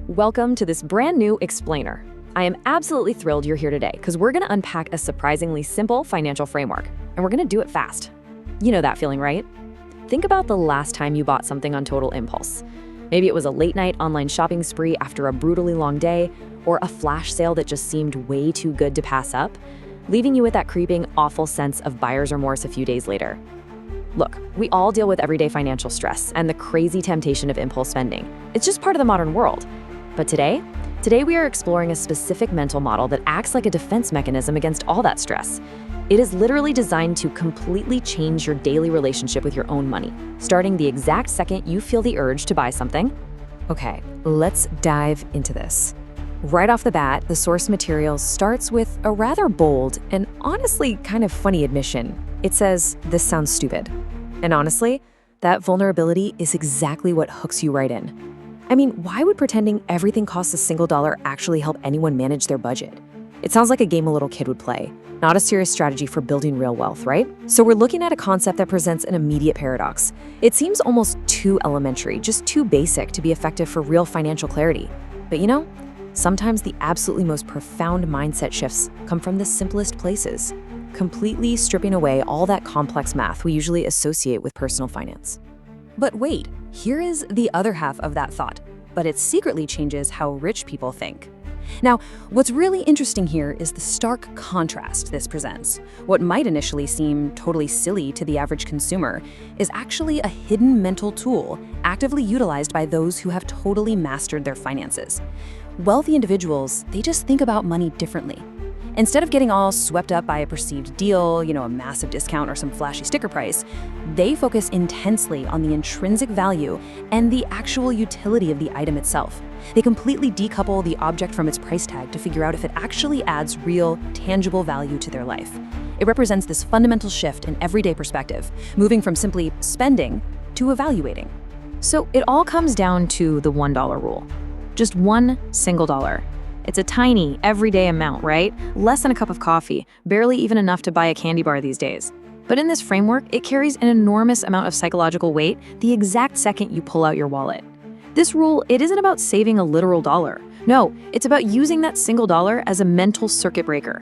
Welcome to this brand new explainer. I am absolutely thrilled you're here today because we're going to unpack a surprisingly simple financial framework, and we're going to do it fast. You know that feeling, right? Think about the last time you bought something on total impulse. Maybe it was a late-night online shopping spree after a brutally long day, or a flash sale that just seemed way too good to pass up, leaving you with that creeping, awful sense of buyer's remorse a few days later. Look, we all deal with everyday financial stress and the crazy temptation of impulse spending. It's just part of the modern world. But today we are exploring a specific mental model that acts like a defense mechanism against all that stress. It is literally designed to completely change your daily relationship with your own money, starting the exact second you feel the urge to buy something. Okay, let's dive into this. Right off the bat, the source material starts with a rather bold and honestly kind of funny admission. It says, "This sounds stupid." And honestly, that vulnerability is exactly what hooks you right in. I mean, why would pretending everything costs a single dollar actually help anyone manage their budget? It sounds like a game a little kid would play, not a serious strategy for building real wealth, right? So we're looking at a concept that presents an immediate paradox. It seems almost too elementary, just too basic to be effective for real financial clarity. But you know, sometimes the absolutely most profound mindset shifts come from the simplest places, completely stripping away all that complex math we usually associate with personal finance. But wait, here is the other half of that thought, but it secretly changes how rich people think. Now, what's really interesting here is the stark contrast this presents. What might initially seem totally silly to the average consumer is actually a hidden mental tool actively utilized by those who have totally mastered their finances. Wealthy individuals, they just think about money differently. Instead of getting all swept up by a perceived deal, a massive discount or some flashy sticker price, they focus intensely on the intrinsic value and the actual utility of the item itself. They completely decouple the object from its price tag to figure out if it actually adds real, tangible value to their life. It represents this fundamental shift in everyday perspective, moving from simply spending to evaluating. So it all comes down to the $1 rule. Just one single dollar. It's a tiny, everyday amount, right? Less than a cup of coffee, barely even enough to buy a candy bar these days. But in this framework, it carries an enormous amount of psychological weight the exact second you pull out your wallet. This rule, it isn't about saving a literal dollar. No, it's about using that single dollar as a mental circuit breaker.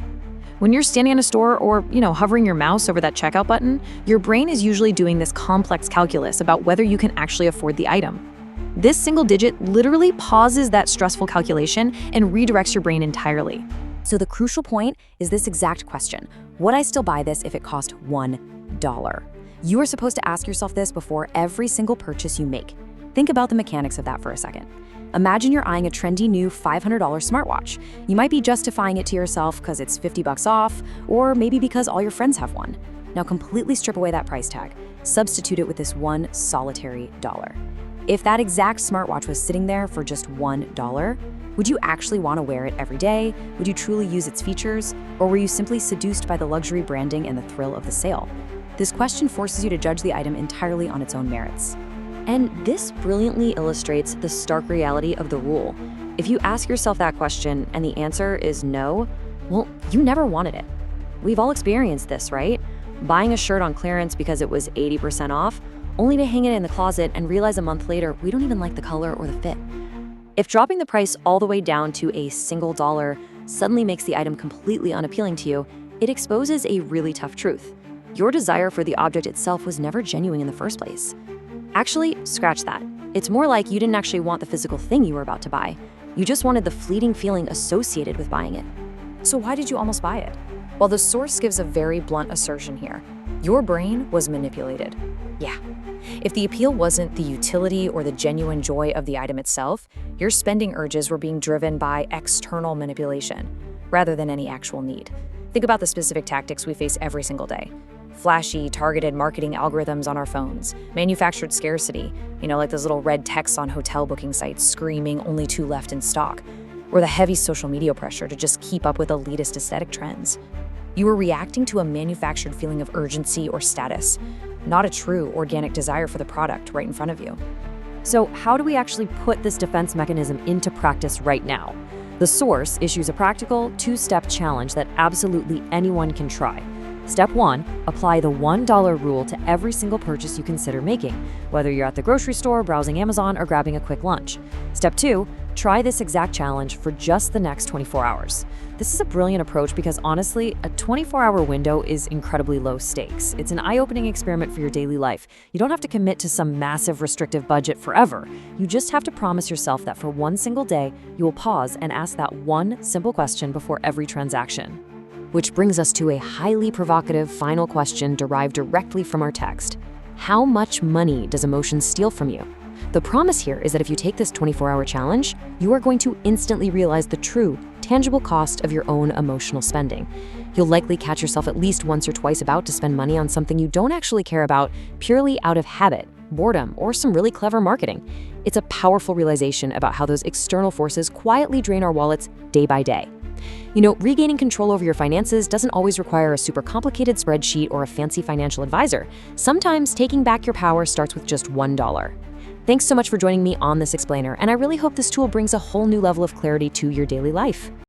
When you're standing in a store or, hovering your mouse over that checkout button, your brain is usually doing this complex calculus about whether you can actually afford the item. This single digit literally pauses that stressful calculation and redirects your brain entirely. So the crucial point is this exact question: would I still buy this if it cost $1? You are supposed to ask yourself this before every single purchase you make. Think about the mechanics of that for a second. Imagine you're eyeing a trendy new $500 smartwatch. You might be justifying it to yourself because it's $50 off, or maybe because all your friends have one. Now completely strip away that price tag. Substitute it with this one solitary dollar. If that exact smartwatch was sitting there for just $1, would you actually want to wear it every day? Would you truly use its features? Or were you simply seduced by the luxury branding and the thrill of the sale? This question forces you to judge the item entirely on its own merits. And this brilliantly illustrates the stark reality of the rule. If you ask yourself that question and the answer is no, well, you never wanted it. We've all experienced this, right? Buying a shirt on clearance because it was 80% off, only to hang it in the closet and realize a month later we don't even like the color or the fit. If dropping the price all the way down to a single dollar suddenly makes the item completely unappealing to you, it exposes a really tough truth. Your desire for the object itself was never genuine in the first place. Actually, scratch that. It's more like you didn't actually want the physical thing you were about to buy. You just wanted the fleeting feeling associated with buying it. So why did you almost buy it? Well, the source gives a very blunt assertion here. Your brain was manipulated. Yeah. If the appeal wasn't the utility or the genuine joy of the item itself, your spending urges were being driven by external manipulation rather than any actual need. Think about the specific tactics we face every single day. Flashy, targeted marketing algorithms on our phones, manufactured scarcity, like those little red texts on hotel booking sites screaming only 2 left in stock, or the heavy social media pressure to just keep up with elitist aesthetic trends. You were reacting to a manufactured feeling of urgency or status, not a true organic desire for the product right in front of you. So how do we actually put this defense mechanism into practice right now? The source issues a practical 2-step challenge that absolutely anyone can try. Step 1, apply the $1 rule to every single purchase you consider making, whether you're at the grocery store, browsing Amazon, or grabbing a quick lunch. Step 2, Try this exact challenge for just the next 24 hours. This is a brilliant approach because honestly, a 24-hour window is incredibly low stakes. It's an eye-opening experiment for your daily life. You don't have to commit to some massive restrictive budget forever. You just have to promise yourself that for one single day, you will pause and ask that one simple question before every transaction. Which brings us to a highly provocative final question derived directly from our text. How much money does emotion steal from you? The promise here is that if you take this 24-hour challenge, you are going to instantly realize the true, tangible cost of your own emotional spending. You'll likely catch yourself at least once or twice about to spend money on something you don't actually care about, purely out of habit, boredom, or some really clever marketing. It's a powerful realization about how those external forces quietly drain our wallets day by day. Regaining control over your finances doesn't always require a super complicated spreadsheet or a fancy financial advisor. Sometimes taking back your power starts with just $1. Thanks so much for joining me on this explainer, and I really hope this tool brings a whole new level of clarity to your daily life.